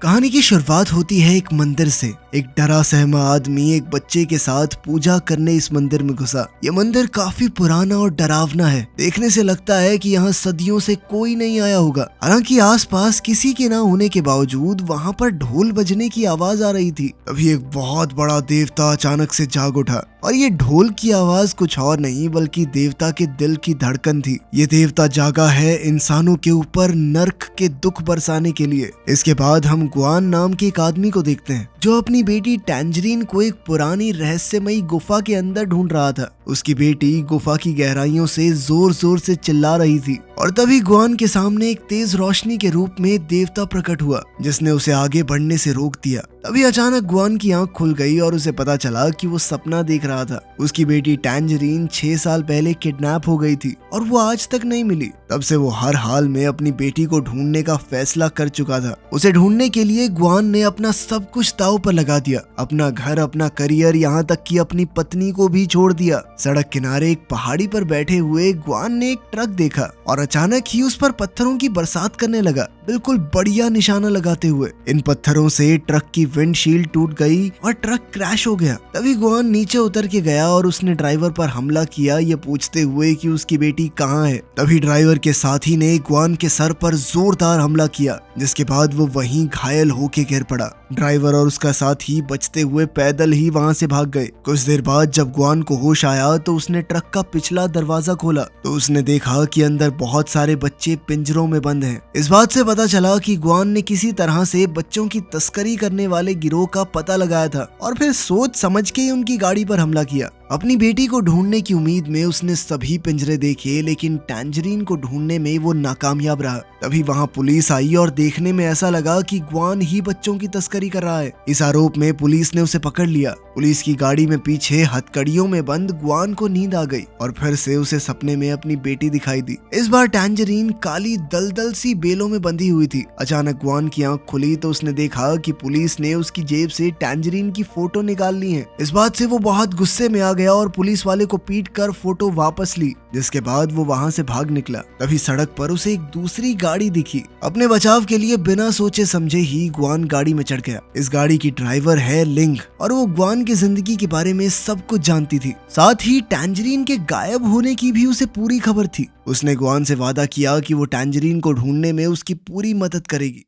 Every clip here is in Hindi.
कहानी की शुरुआत होती है एक मंदिर से। एक डरा सहमा आदमी एक बच्चे के साथ पूजा करने इस मंदिर में घुसा। ये मंदिर काफी पुराना और डरावना है। देखने से लगता है कि यहाँ सदियों से कोई नहीं आया होगा। हालांकि आसपास किसी के ना होने के बावजूद वहाँ पर ढोल बजने की आवाज आ रही थी। तभी एक बहुत बड़ा देवता अचानक से जाग उठा और ये ढोल की आवाज कुछ और नहीं बल्कि देवता के दिल की धड़कन थी। ये देवता जागा है इंसानों के ऊपर नर्क के दुख बरसाने के लिए। इसके बाद हम गुआन नाम के एक आदमी को देखते हैं जो अपनी बेटी टैंजरीन को एक पुरानी रहस्यमयी गुफा के अंदर ढूंढ रहा था। उसकी बेटी गुफा की गहराइयों से जोर जोर से चिल्ला रही थी और तभी गुआन के सामने एक तेज रोशनी के रूप में देवता प्रकट हुआ जिसने उसे आगे बढ़ने से रोक दिया। तभी अचानक गुआन की आंख खुल गई और उसे पता चला कि वो सपना देख रहा था। उसकी बेटी टैंजरीन 6 साल पहले किडनैप हो गई थी और वो आज तक नहीं मिली। तब से वो हर हाल में अपनी बेटी को ढूंढने का फैसला कर चुका था। उसे ढूंढने के लिए गुआन ने अपना सब कुछ दांव पर लगा दिया, अपना घर, अपना करियर, यहाँ तक कि अपनी पत्नी को भी छोड़ दिया। सड़क किनारे एक पहाड़ी पर बैठे हुए गुआन ने एक ट्रक देखा और अचानक ही उस पर पत्थरों की बरसात करने लगा, बिल्कुल बढ़िया निशाना लगाते हुए। इन पत्थरों से ट्रक की विंडशील्ड टूट गई और ट्रक क्रैश हो गया। तभी गुआन नीचे उतर के गया और उसने ड्राइवर पर हमला किया, ये पूछते हुए कि उसकी बेटी कहाँ है। तभी ड्राइवर के साथी ने गुआन के सर पर जोरदार हमला किया जिसके बाद वो वहीं घायल होके गिर पड़ा। ड्राइवर और उसका साथी बचते हुए पैदल ही वहां से भाग गए। कुछ देर बाद जब गुआन को होश आया तो उसने ट्रक का पिछला दरवाजा खोला तो उसने देखा कि अंदर बहुत सारे बच्चे पिंजरों में बंद हैं। इस बात से पता चला कि गुआन ने किसी तरह से बच्चों की तस्करी करने वाले गिरोह का पता लगाया था और फिर सोच समझ के ही उनकी गाड़ी पर हमला किया। अपनी बेटी को ढूंढने की उम्मीद में उसने सभी पिंजरे देखे लेकिन टैंजरीन को ढूंढने में वो नाकामयाब रहा। तभी वहां पुलिस आई और देखने में ऐसा लगा कि गुआन ही बच्चों की तस्करी कर रहा है। इस आरोप में पुलिस ने उसे पकड़ लिया। पुलिस की गाड़ी में पीछे हथकड़ियों में बंद गुआन को नींद आ गई और फिर से उसे सपने में अपनी बेटी दिखाई दी। इस बार टैंजरीन काली दलदल सी बेलों में बंधी हुई थी। अचानक गुआन की आंख खुली तो उसने देखा कि पुलिस ने उसकी जेब से टैंजरीन की फोटो निकाल ली है। इस बात से वो बहुत गुस्से में आ गया और पुलिस वाले को पीट कर फोटो वापस ली, जिसके बाद वो वहां से भाग निकला। तभी सड़क पर उसे एक दूसरी गाड़ी दिखी। अपने बचाव के लिए बिना सोचे समझे ही गुआन गाड़ी में चढ़ गया। इस गाड़ी की ड्राइवर है लिंग और वो गुआन की जिंदगी के बारे में सब कुछ जानती थी। साथ ही टैंजरीन के गायब होने की भी उसे पूरी खबर थी। उसने गुआन से वादा किया कि वो टैंजरीन को ढूंढने में उसकी पूरी मदद करेगी।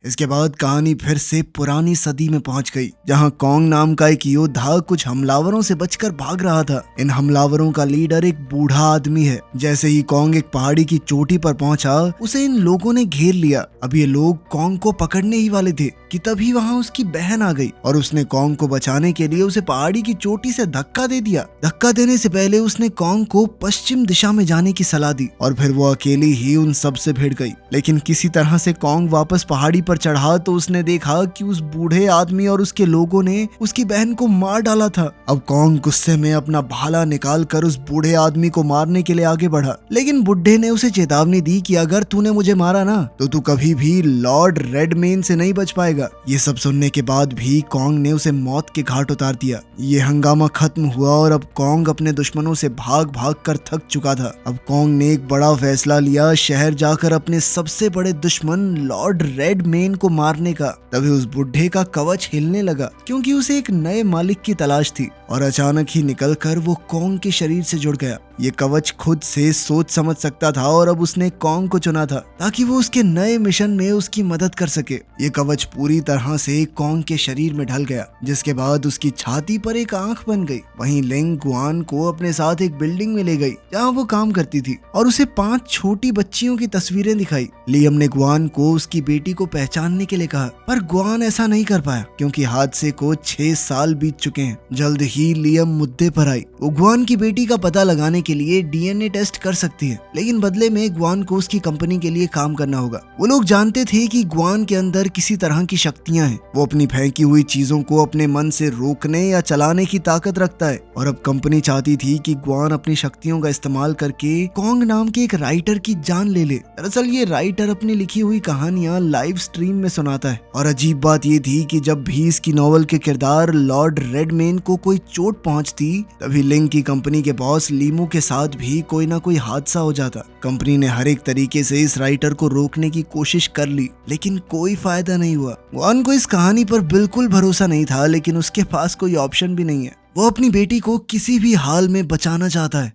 इसके बाद कहानी फिर से पुरानी सदी में पहुंच गई जहां कॉन्ग नाम का एक योद्धा कुछ हमलावरों से बचकर भाग रहा था। इन हमलावरों का लीडर एक बूढ़ा आदमी है। जैसे ही कॉन्ग एक पहाड़ी की चोटी पर पहुंचा उसे इन लोगों ने घेर लिया। अब ये लोग कॉन्ग को पकड़ने ही वाले थे कि तभी वहां उसकी बहन आ गई और उसने कॉन्ग को बचाने के लिए उसे पहाड़ी की चोटी से धक्का दे दिया। धक्का देने से पहले उसने कॉन्ग को पश्चिम दिशा में जाने की सलाह दी और फिर वो अकेली ही उन सब से भिड़ गई। लेकिन किसी तरह से कॉन्ग वापस पहाड़ी पर चढ़ा तो उसने देखा कि उस बूढ़े आदमी और उसके लोगों ने उसकी बहन को मार डाला था। अब कॉन्ग गुस्से में अपना भाला निकाल कर उस बूढ़े आदमी को मारने के लिए आगे बढ़ा, लेकिन बुढ़े ने उसे चेतावनी दी कि अगर तूने मुझे मारा ना तो तू कभी भी लॉर्ड रेडमेन से नहीं बच पाएगा। ये सब सुनने के बाद भी कॉन्ग ने उसे मौत के घाट उतार दिया। ये हंगामा खत्म हुआ और अब कॉन्ग अपने दुश्मनों से भाग भाग कर थक चुका था। अब कॉन्ग ने एक बड़ा फैसला लिया, शहर जाकर अपने सबसे बड़े दुश्मन लॉर्ड रेडमेन को मारने का। तभी उस बुढ़े का कवच हिलने लगा क्योंकि उसे एक नए मालिक की तलाश थी और अचानक ही निकलकर वो कॉन्ग के शरीर से जुड़ गया। ये कवच खुद से सोच समझ सकता था और अब उसने कॉन्ग को चुना था ताकि वो उसके नए मिशन में उसकी मदद कर सके। ये कवच पूरी तरह से कॉन्ग के शरीर में ढल गया जिसके बाद उसकी छाती पर एक आंख बन गई। वहीं लिंग गुआन को अपने साथ एक बिल्डिंग में ले गई जहाँ वो काम करती थी और उसे 5 छोटी बच्चियों की तस्वीरें दिखाई। लियम ने गुआन को उसकी बेटी को पहचानने के लिए कहा पर गुआन ऐसा नहीं कर पाया क्योंकि हादसे को 6 साल बीत चुके हैं। जल्द ही लियम मुद्दे पर आई। वो गुआन की बेटी का पता लगाने के लिए डीएनए टेस्ट कर सकती है, लेकिन बदले में गुआन को उसकी कंपनी के लिए काम करना होगा। वो लोग जानते थे कि गुआन के अंदर किसी तरह की शक्तियां हैं। वो अपनी फेंकी हुई चीजों को अपने मन से रोकने या चलाने की ताकत रखता है और अब कंपनी चाहती थी कि गुआन अपनी शक्तियों का इस्तेमाल करके कॉन्ग नाम के एक राइटर की जान ले ले। दरअसल ये राइटर अपनी लिखी हुई कहानियां लाइव स्ट्रीम में सुनाता है और अजीब बात ये थी कि जब भी इसकी नॉवल के किरदार लॉर्ड रेडमेन को कोई चोट पहुंचती तभी लिंग की कंपनी के बॉस लीमू के साथ भी कोई ना कोई हादसा हो जाता। कंपनी ने हर एक तरीके से इस राइटर को रोकने की कोशिश कर ली, लेकिन कोई फायदा नहीं हुआ। ग्वान को इस कहानी पर बिल्कुल भरोसा नहीं था, लेकिन उसके पास कोई ऑप्शन भी नहीं है। वो अपनी बेटी को किसी भी हाल में बचाना चाहता है।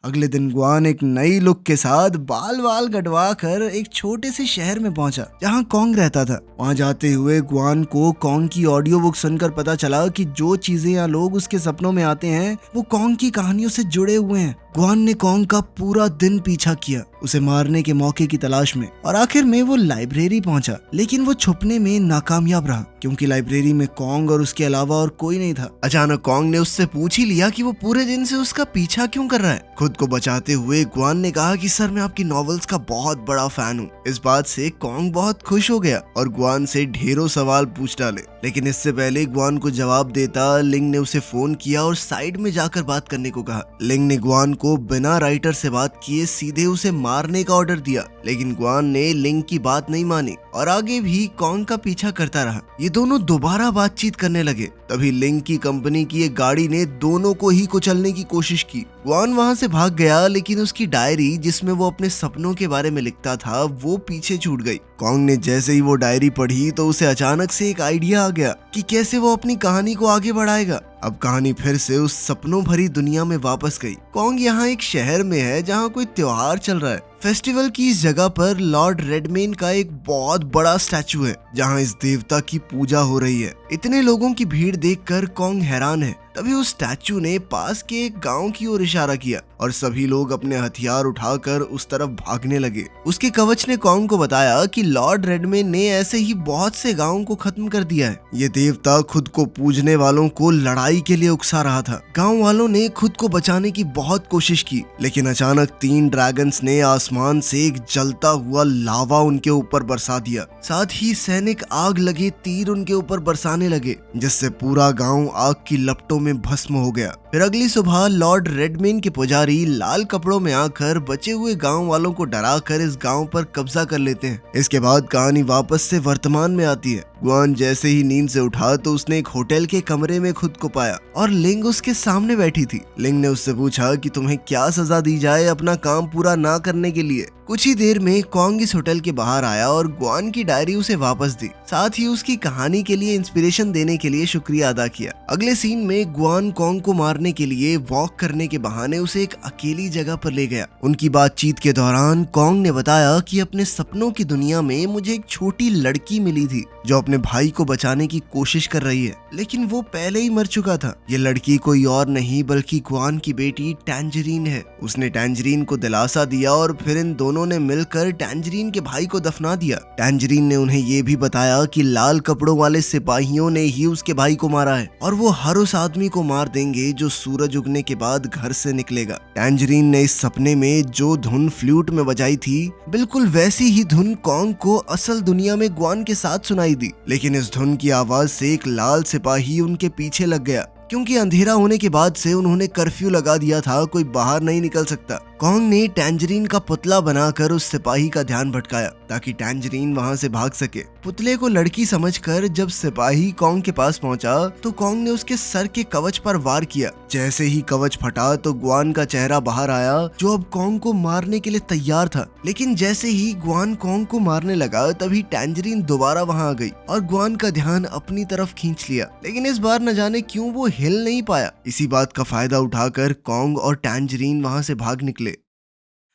अगले दिन ग्वान एक नई लुक के साथ बाल वाल गडवा कर एक छोटे से शहर में पहुंचा जहां कॉन्ग रहता था। वहां जाते हुए ग्वान को कॉन्ग की ऑडियो बुक सुनकर पता चला कि जो चीजें या लोग उसके सपनों में आते हैं वो कॉन्ग की कहानियों से जुड़े हुए हैं। ग्वान ने कॉन्ग का पूरा दिन पीछा किया, उसे मारने के मौके की तलाश में, और आखिर में वो लाइब्रेरी पहुंचा। लेकिन वो छुपने में नाकामयाब रहा क्योंकि लाइब्रेरी में कॉन्ग और उसके अलावा और कोई नहीं था। अचानक कॉन्ग ने उससे पूछ ही लिया कि वो पूरे दिन से उसका पीछा क्यों कर रहा है। खुद को बचाते हुए ग्वान ने कहा कि सर, मैं आपकी नॉवेल्स का बहुत बड़ा फैन हूँ। इस बात से कॉन्ग बहुत खुश हो गया और ग्वान से ढेरों सवाल पूछ डाले। लेकिन इससे पहले ग्वान को जवाब देता लिंग ने उसे फोन किया और साइड में जाकर बात करने को कहा। लिंग ने ग्वान को बिना राइटर से बात किए सीधे उसे मारने का ऑर्डर दिया, लेकिन ग्वान ने लिंग की बात नहीं मानी और आगे भी कॉन्ग का पीछा करता रहा। ये दोनों दोबारा बातचीत करने लगे। तभी लिंग की कंपनी की एक गाड़ी ने दोनों को ही कुचलने की कोशिश की। ग्वान वहां से भाग गया, लेकिन उसकी डायरी जिसमें वो अपने सपनों के बारे में लिखता था वो पीछे छूट गई। कॉन्ग ने जैसे ही वो डायरी पढ़ी तो उसे अचानक से एक आइडिया आ गया कि कैसे वो अपनी कहानी को आगे बढ़ाएगा। अब कहानी फिर से उस सपनों भरी दुनिया में वापस गई। कॉन्ग यहाँ एक शहर में है जहाँ कोई त्योहार चल रहा है। फेस्टिवल की इस जगह पर लॉर्ड रेडमेन का एक बहुत बड़ा स्टैचू है जहाँ इस देवता की पूजा हो रही है। इतने लोगों की भीड़ देखकर कॉन्ग हैरान है। तभी उस स्टैचू ने पास के एक गांव की ओर इशारा किया और सभी लोग अपने हथियार उठाकर उस तरफ भागने लगे। उसके कवच ने कॉन्ग को बताया कि लॉर्ड रेडमेन ने ऐसे ही बहुत से गांवों को खत्म कर दिया है। ये देवता खुद को पूजने वालों को लड़ाई के लिए उकसा रहा था। गांव वालों ने खुद को बचाने की बहुत कोशिश की, लेकिन अचानक 3 ड्रैगन्स ने आसमान से एक जलता हुआ लावा उनके ऊपर बरसा दिया। साथ ही सैनिक आग लगे तीर उनके ऊपर बरसाने लगे, जिससे पूरा गांव आग की लपटों में भस्म हो गया। फिर अगली सुबह लॉर्ड रेडमेन के पुजारी लाल कपड़ों में आकर बचे हुए गांव वालों को डराकर इस गांव पर कब्जा कर लेते हैं। इसके बाद कहानी वापस से वर्तमान में आती है। ग्वान जैसे ही नींद से उठा तो उसने एक होटल के कमरे में खुद को पाया और लिंग उसके सामने बैठी थी। लिंग ने उससे पूछा कि तुम्हें क्या सजा दी जाए अपना काम पूरा ना करने के लिए। कुछ ही देर में कॉन्ग इस होटल के बाहर आया और ग्वान की डायरी उसे वापस दी, साथ ही उसकी कहानी के लिए इंस्पिरेशन देने के लिए शुक्रिया अदा किया। अगले सीन में ग्वान कॉन्ग को मारने के लिए वॉक करने के बहाने उसे एक अकेली जगह पर ले गया। उनकी बातचीत के दौरान कॉन्ग ने बताया कि अपने सपनों की दुनिया में मुझे एक छोटी लड़की मिली थी जो अपने भाई को बचाने की कोशिश कर रही है, लेकिन वो पहले ही मर चुका था। ये लड़की कोई और नहीं बल्कि ग्वान की बेटी टैंजरीन है। उसने टैंजरीन को दिलासा दिया और फिर इन दोनों ने मिलकर टैंजरीन के भाई को दफना दिया। टैंजरीन ने उन्हें ये भी बताया कि लाल कपड़ों वाले सिपाहियों ने ही उसके भाई को मारा है और वो हर उस आदमी को मार देंगे जो सूरज उगने के बाद घर से निकलेगा। टैंजरीन ने इस सपने में जो धुन फ्लूट में बजाई थी, बिल्कुल वैसी ही धुन कॉन्ग को असल दुनिया में ग्वान के साथ सुनाई दी, लेकिन इस धुन की आवाज से एक लाल सिपाही उनके पीछे लग गया क्योंकि अंधेरा होने के बाद से उन्होंने कर्फ्यू लगा दिया था, कोई बाहर नहीं निकल सकता। कॉन्ग ने टैंजरीन का पुतला बनाकर उस सिपाही का ध्यान भटकाया ताकि टैंजरीन वहां से भाग सके। पुतले को लड़की समझकर जब सिपाही कॉन्ग के पास पहुंचा तो कॉन्ग ने उसके सर के कवच पर वार किया। जैसे ही कवच फटा तो ग्वान का चेहरा बाहर आया जो अब कॉन्ग को मारने के लिए तैयार था। लेकिन जैसे ही ग्वान कॉन्ग को मारने लगा तभी टैंजरीन दोबारा वहां आ गई और ग्वान का ध्यान अपनी तरफ खींच लिया, लेकिन इस बार न जाने क्यों वो हिल नहीं पाया। इसी बात का फायदा उठाकर कॉन्ग और टैंजरीन वहां से भाग निकले।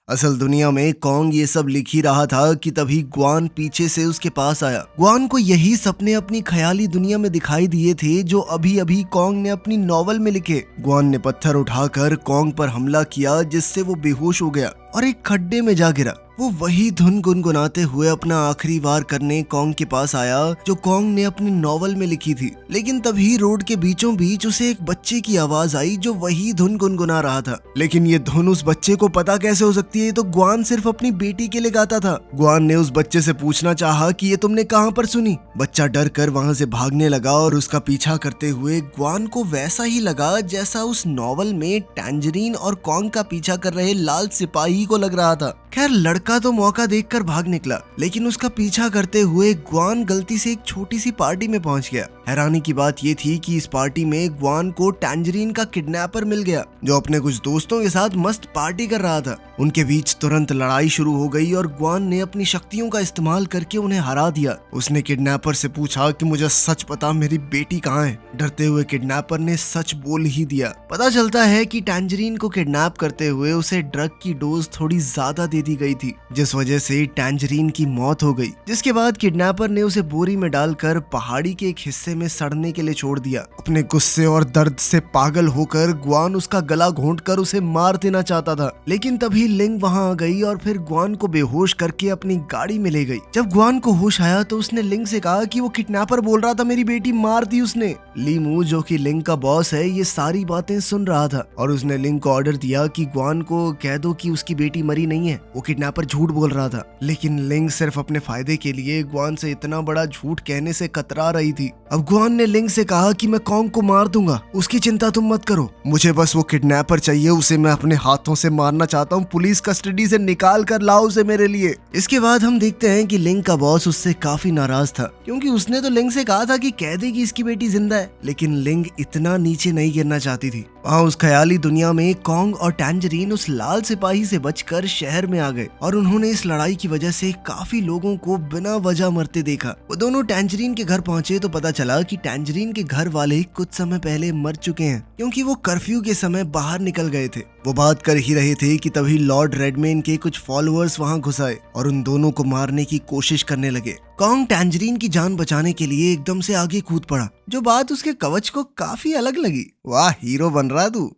असल दुनिया में कॉन्ग ये सब लिख ही रहा था कि तभी ग्वान पीछे से उसके पास आया। ग्वान को यही सपने अपनी ख्याली दुनिया में दिखाई दिए थे जो अभी अभी कॉन्ग ने अपनी नॉवल में लिखे। ग्वान ने पत्थर उठाकर कॉन्ग पर हमला किया जिससे वो बेहोश हो गया और एक खड्डे में जा गिरा। वो वही धुन गुनगुनाते हुए अपना आखिरी वार करने कॉन्ग के पास आया जो कॉन्ग ने अपनी नॉवल में लिखी थी। लेकिन तभी रोड के बीचों बीच उसे एक बच्चे की आवाज आई जो वही धुन गुनगुना रहा था। लेकिन ये धुन उस बच्चे को पता कैसे हो सकती है? तो ग्वान सिर्फ अपनी बेटी के लिए गाता था। ग्वान ने उस बच्चे से पूछना चाहा कि ये तुमने कहाँ पर सुनी? बच्चा डर कर वहाँ से भागने लगा और उसका पीछा करते हुए ग्वान को वैसा ही लगा जैसा उस नॉवल में टैंजरीन और कॉन्ग का पीछा कर रहे लाल सिपाही को लग रहा था। खैर लड़का तो मौका देखकर भाग निकला, लेकिन उसका पीछा करते हुए ग्वान गलती से एक छोटी सी पार्टी में पहुंच गया। हैरानी की बात ये थी कि इस पार्टी में ग्वान को टैंजरीन का किडनैपर मिल गया, जो अपने कुछ दोस्तों के साथ मस्त पार्टी कर रहा था। उनके बीच तुरंत लड़ाई शुरू हो गई और ग्वान ने अपनी शक्तियों का इस्तेमाल करके उन्हें हरा दिया। उसने किडनैपर से पूछा कि मुझे सच बता, मेरी बेटी कहाँ है। डरते हुए किडनैपर ने सच बोल ही दिया। पता चलता है कि टैंजरीन को किडनैप करते हुए उसे ड्रग की डोज थोड़ी ज्यादा दे दी गई थी, जिस वजह से टैंजरीन की मौत हो गई। जिसके बाद किडनैपर ने उसे बोरी में डालकर पहाड़ी के एक हिस्से में सड़ने के लिए छोड़ दिया। अपने गुस्से और दर्द से पागल होकर ग्वान उसका गला घोंटकर उसे मार देना चाहता था, लेकिन तभी लिंग वहां आ गई और फिर ग्वान को बेहोश करके अपनी गाड़ी में ले गई। जब ग्वान को होश आया तो उसने लिंग से कहा कि वो किडनैपर बोल रहा था, मेरी बेटी मार दी उसने। लीमू, जो कि लिंग का बॉस है, ये सारी बातें सुन रहा था और उसने लिंग को ऑर्डर दिया कि ग्वान को कह दो कि उसकी बेटी मरी नहीं है, वो किडनैपर झूठ बोल रहा था। लेकिन लिंग सिर्फ अपने फायदे के लिए ग्वान से इतना बड़ा झूठ कहने से कतरा रही थी। अब ग्वान ने लिंग से कहा कि मैं कॉन्ग को मार दूंगा, उसकी चिंता तुम मत करो, मुझे बस वो किडनैपर चाहिए, उसे मैं अपने हाथों से मारना चाहता हूँ, पुलिस कस्टडी से निकाल कर लाओ उसे मेरे लिए। इसके बाद हम देखते हैं कि लिंग का बॉस उससे काफी नाराज था, क्योंकि उसने तो लिंग से कहा था कि कह दे कि इसकी बेटी जिंदा है, लेकिन लिंग इतना नीचे नहीं गिरना चाहती थी। वहाँ उस ख्याली दुनिया में कॉन्ग और टैंजरीन उस लाल सिपाही से बचकर शहर में आ गए और उन्होंने इस लड़ाई की वजह से काफी लोगों को बिना वजह मरते देखा। वो दोनों टैंजरीन के घर पहुंचे तो पता चला कि टैंजरीन के घर वाले कुछ समय पहले मर चुके हैं, क्योंकि वो कर्फ्यू के समय बाहर निकल गए थे। वो बात कर ही रहे थे कि तभी लॉर्ड रेडमेन के कुछ फॉलोअर्स वहां घुस आए और उन दोनों को मारने की कोशिश करने लगे। कॉन्ग टैंजरीन की जान बचाने के लिए एकदम से आगे कूद पड़ा, जो बात उसके कवच को काफी अलग लगी। वाह, हीरो बन रहा तू।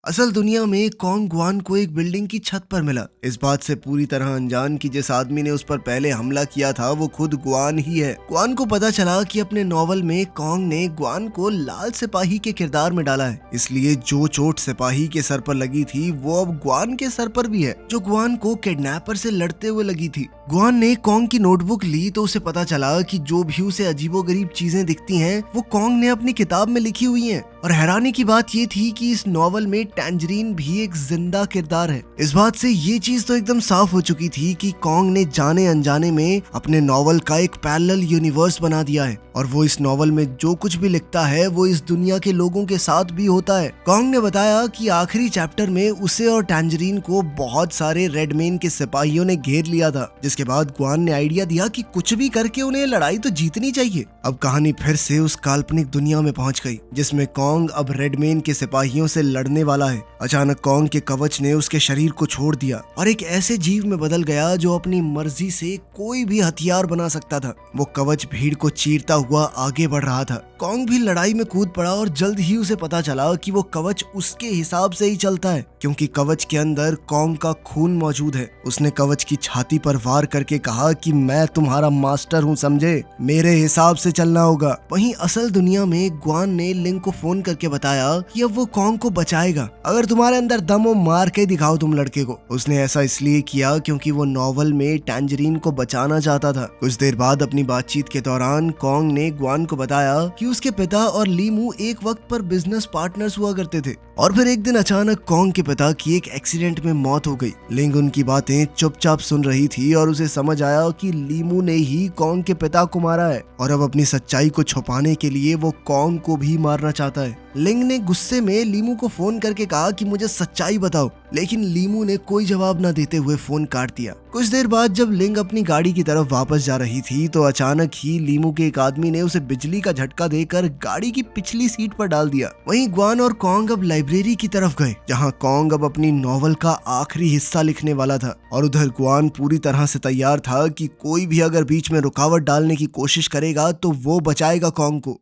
असल दुनिया में कॉन्ग ग्वान को एक बिल्डिंग की छत पर मिला, इस बात से पूरी तरह अनजान कि जिस आदमी ने उस पर पहले हमला किया था वो खुद ग्वान ही है। ग्वान को पता चला कि अपने नॉवल में कॉन्ग ने ग्वान को लाल सिपाही के किरदार में डाला है, इसलिए जो चोट सिपाही के सर पर लगी थी वो अब ग्वान के सर पर भी है, जो ग्वान को किडनैपर से लड़ते हुए लगी थी। ग्वान ने कॉन्ग की नोटबुक ली तो उसे पता चला कि जो भी उसे अजीबोगरीब चीजें दिखती हैं वो कॉन्ग ने अपनी किताब में लिखी हुई हैं। और हैरानी की बात ये थी कि इस नॉवल में टैंजरीन भी एक जिंदा किरदार है। इस बात से ये चीज तो एकदम साफ हो चुकी थी कि कॉन्ग ने जाने अनजाने में अपने नॉवल का एक पैरेलल यूनिवर्स बना दिया है और वो इस नॉवल में जो कुछ भी लिखता है वो इस दुनिया के लोगों के साथ भी होता है। कॉन्ग ने बताया कि आखिरी चैप्टर में उसे और टैंजरीन को बहुत सारे रेडमेन के सिपाहियों ने घेर लिया था, जिसके बाद ग्वान ने आइडिया दिया कि कुछ भी करके उन्हें लड़ाई तो जीतनी चाहिए। अब कहानी फिर से उस काल्पनिक दुनिया में पहुंच गई जिसमें कॉन्ग अब रेडमेन के सिपाहियों से लड़ने वाला है। अचानक कॉन्ग के कवच ने उसके शरीर को छोड़ दिया और एक ऐसे जीव में बदल गया जो अपनी मर्जी से कोई भी हथियार बना सकता था। वो कवच भीड़ को चीरता हुआ आगे बढ़ रहा था। कॉन्ग भी लड़ाई में कूद पड़ा और जल्द ही उसे पता चला कि वो कवच उसके हिसाब से ही चलता है, क्योंकि कवच के अंदर कॉन्ग का खून मौजूद है। उसने कवच की छाती पर वार करके कहा कि मैं तुम्हारा मास्टर हूँ, समझे, मेरे हिसाब से चलना होगा। वहीं असल दुनिया में ग्वान ने लिंग को फोन करके बताया कि अब वो कॉन्ग को बचाएगा, अगर तुम्हारे अंदर दम हो मार के दिखाओ तुम लड़के को। उसने ऐसा इसलिए किया क्योंकि वो नॉवल में टैंजरीन को बचाना चाहता था। कुछ देर बाद अपनी बातचीत के दौरान कॉन्ग ने ग्वान को बताया कि उसके पिता और लीमू एक वक्त पर बिजनेस पार्टनर्स हुआ करते थे और फिर एक दिन अचानक कॉन्ग के पिता की एक एक्सीडेंट में मौत हो गई। लिंग उनकी बातें चुपचाप सुन रही थी और उसे समझ आया कि लीमू ने ही कॉन्ग के पिता को मारा है और अब अपनी सच्चाई को छुपाने के लिए वो कॉन्ग को भी मारना चाहता है। लिंग ने गुस्से में लीमू को फोन करके कहा कि मुझे सच्चाई बताओ, लेकिन लीमू ने कोई जवाब न देते हुए फोन काट दिया। कुछ देर बाद जब लिंग अपनी गाड़ी की तरफ वापस जा रही थी तो अचानक ही लीमू के एक आदमी ने उसे बिजली का झटका देकर गाड़ी की पिछली सीट पर डाल दिया। वहीं ग्वान और कॉन्ग अब लाइब्रेरी की तरफ गए, जहां कॉन्ग अब अपनी नॉवल का आखिरी हिस्सा लिखने वाला था और उधर ग्वान पूरी तरह से तैयार था कि कोई भी अगर बीच में रुकावट डालने की कोशिश करेगा तो वो बचाएगा कॉन्ग को।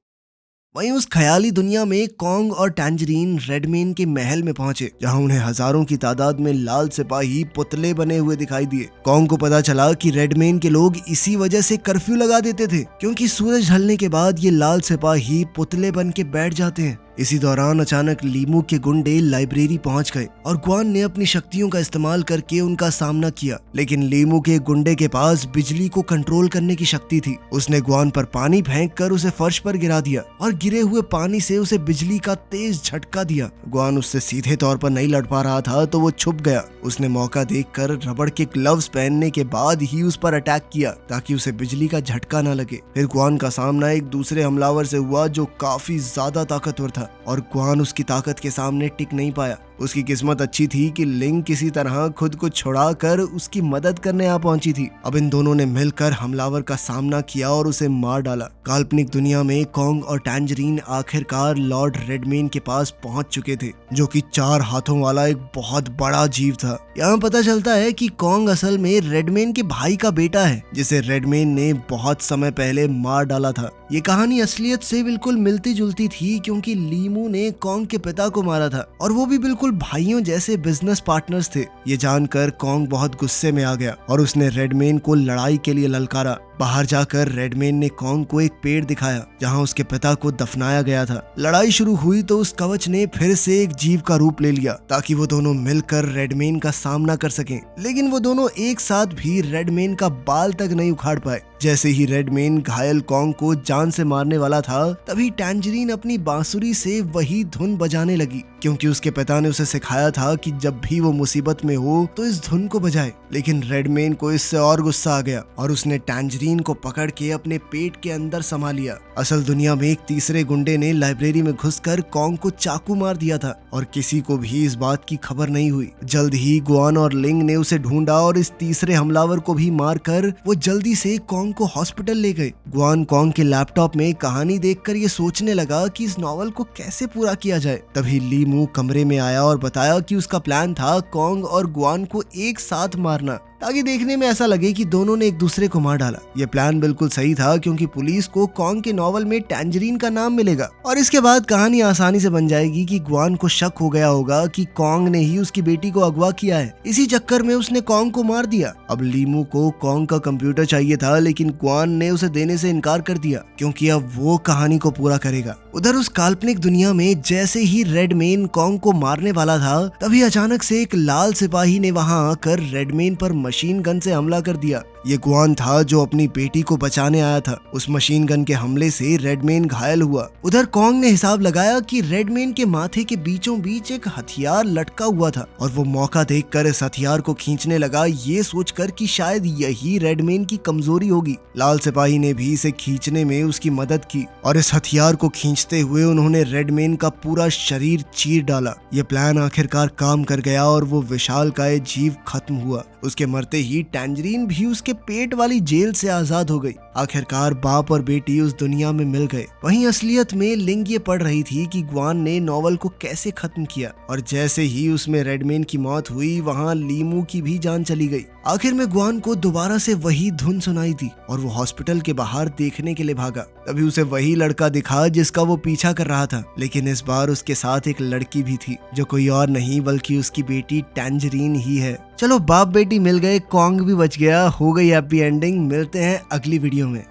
वहीं उस ख्याली दुनिया में कॉन्ग और टैंजरीन रेडमेन के महल में पहुंचे, जहां उन्हें हजारों की तादाद में लाल सिपाही पुतले बने हुए दिखाई दिए। कॉन्ग को पता चला कि रेडमेन के लोग इसी वजह से कर्फ्यू लगा देते थे, क्योंकि सूरज ढलने के बाद ये लाल सिपाही पुतले बन के बैठ जाते हैं। इसी दौरान अचानक लीमू के गुंडे लाइब्रेरी पहुंच गए और ग्वान ने अपनी शक्तियों का इस्तेमाल करके उनका सामना किया, लेकिन लीमू के गुंडे के पास बिजली को कंट्रोल करने की शक्ति थी। उसने ग्वान पर पानी फेंक कर उसे फर्श पर गिरा दिया और गिरे हुए पानी से उसे बिजली का तेज झटका दिया। ग्वान उससे सीधे तौर पर नहीं लड़ पा रहा था तो वो छुप गया। उसने मौका देखकर रबड़ के ग्लव्स पहनने के बाद ही उस पर अटैक किया ताकि उसे बिजली का झटका न लगे। फिर ग्वान का सामना एक दूसरे हमलावर से हुआ जो काफी ज्यादा ताकतवर था और ग्वान उसकी ताकत के सामने टिक नहीं पाया। उसकी किस्मत अच्छी थी कि लिंग किसी तरह खुद को छुड़ाकर उसकी मदद करने आ पहुंची थी। अब इन दोनों ने मिलकर हमलावर का सामना किया और उसे मार डाला। काल्पनिक दुनिया में कॉन्ग और टैंजरीन आखिरकार लॉर्ड रेडमेन के पास पहुंच चुके थे, जो कि 4 हाथों वाला एक बहुत बड़ा जीव था। यहाँ पता चलता है कि कॉन्ग असल में रेडमेन के भाई का बेटा है, जिसे रेडमेन ने बहुत समय पहले मार डाला था। ये कहानी असलियत से बिल्कुल मिलती जुलती थी, क्योंकि लीमू ने कॉन्ग के पिता को मारा था और वो भी बिल्कुल भाइयों जैसे बिजनेस पार्टनर्स थे। ये जानकर कॉन्ग बहुत गुस्से में आ गया और उसने रेडमेन को लड़ाई के लिए ललकारा। बाहर जाकर रेडमेन ने कॉन्ग को एक पेड़ दिखाया जहां उसके पिता को दफनाया गया था। लड़ाई शुरू हुई तो उस कवच ने फिर से एक जीव का रूप ले लिया ताकि वो दोनों मिलकर रेडमेन का सामना कर सकें, लेकिन वो दोनों एक साथ भी रेडमेन का बाल तक नहीं उखाड़ पाए। जैसे ही रेडमेन घायल कॉन्ग को जान से मारने वाला था, तभी टैंजरीन अपनी बांसुरी से वही धुन बजाने लगी, क्योंकि उसके पिता ने उसे सिखाया था कि जब भी वो मुसीबत में हो तो इस धुन को बजाए। लेकिन रेडमेन को इससे और गुस्सा आ गया और उसने टैंजरीन को पकड़ के अपने पेट के अंदर समा लिया। असल दुनिया में एक तीसरे गुंडे ने लाइब्रेरी में घुसकर कॉन्ग को चाकू मार दिया था और किसी को भी इस बात की खबर नहीं हुई। जल्द ही ग्वान और लिंग ने उसे ढूंढा और इस तीसरे हमलावर को भी मारकर वो जल्दी से कॉन्ग को हॉस्पिटल ले गए। ग्वान कॉन्ग के लैपटॉप में कहानी देखकर ये सोचने लगा कि इस नॉवल को कैसे पूरा किया जाए। तभी लीमू कमरे में आया और बताया कि उसका प्लान था कॉन्ग और ग्वान को एक साथ मारना, ताकि देखने में ऐसा लगे कि दोनों ने एक दूसरे को मार डाला। ये प्लान बिल्कुल सही था, क्योंकि पुलिस को कॉन्ग के नॉवल में टैंजरीन का नाम मिलेगा और इसके बाद कहानी आसानी से बन जाएगी कि ग्वान को शक हो गया होगा कि कॉन्ग ने ही उसकी बेटी को अगवा किया है। इसी चक्कर में उसने कॉन्ग को मार दिया। अब लीमू को कॉन्ग का कंप्यूटर चाहिए था, लेकिन ग्वान ने उसे देने से इनकार कर दिया, क्योंकि अब वो कहानी को पूरा करेगा। उधर उस काल्पनिक दुनिया में जैसे ही रेडमेन कॉन्ग को मारने वाला था, तभी अचानक से एक लाल सिपाही ने वहां आकर रेडमेन पर मशीन गन से हमला कर दिया। ये ग्वान था जो अपनी बेटी को बचाने आया था। उस मशीन गन के हमले से रेडमेन घायल हुआ। उधर कॉन्ग ने हिसाब लगाया कि रेडमेन के माथे के बीचों बीच एक हथियार लटका हुआ था और वो मौका देखकर इस हथियार को खींचने लगा, ये सोचकर कि शायद यही रेडमेन की कमजोरी होगी। लाल सिपाही ने भी इसे खींचने में उसकी मदद की और इस हथियार को खींचते हुए उन्होंने रेडमेन का पूरा शरीर चीर डाला। ये प्लान आखिरकार काम कर गया और वो विशालकाय जीव खत्म हुआ। उसके मरते ही टैंजरीन भी उसके पेट वाली जेल से आजाद हो गई। आखिरकार बाप और बेटी उस दुनिया में मिल गए। वहीं असलियत में लिंग ये पढ़ रही थी कि ग्वान ने नॉवल को कैसे खत्म किया और जैसे ही उसमें रेडमेन की मौत हुई, वहाँ लीमू की भी जान चली गई। आखिर में ग्वान को दोबारा से वही धुन सुनाई दी और वो हॉस्पिटल के बाहर देखने के लिए भागा। तभी उसे वही लड़का दिखा जिसका वो पीछा कर रहा था, लेकिन इस बार उसके साथ एक लड़की भी थी जो कोई और नहीं बल्कि उसकी बेटी टैंजरीन ही है। चलो बाप बेटी मिल गए, कॉन्ग भी बच गया, हो गई हैप्पी एंडिंग। मिलते हैं अगली वीडियो में।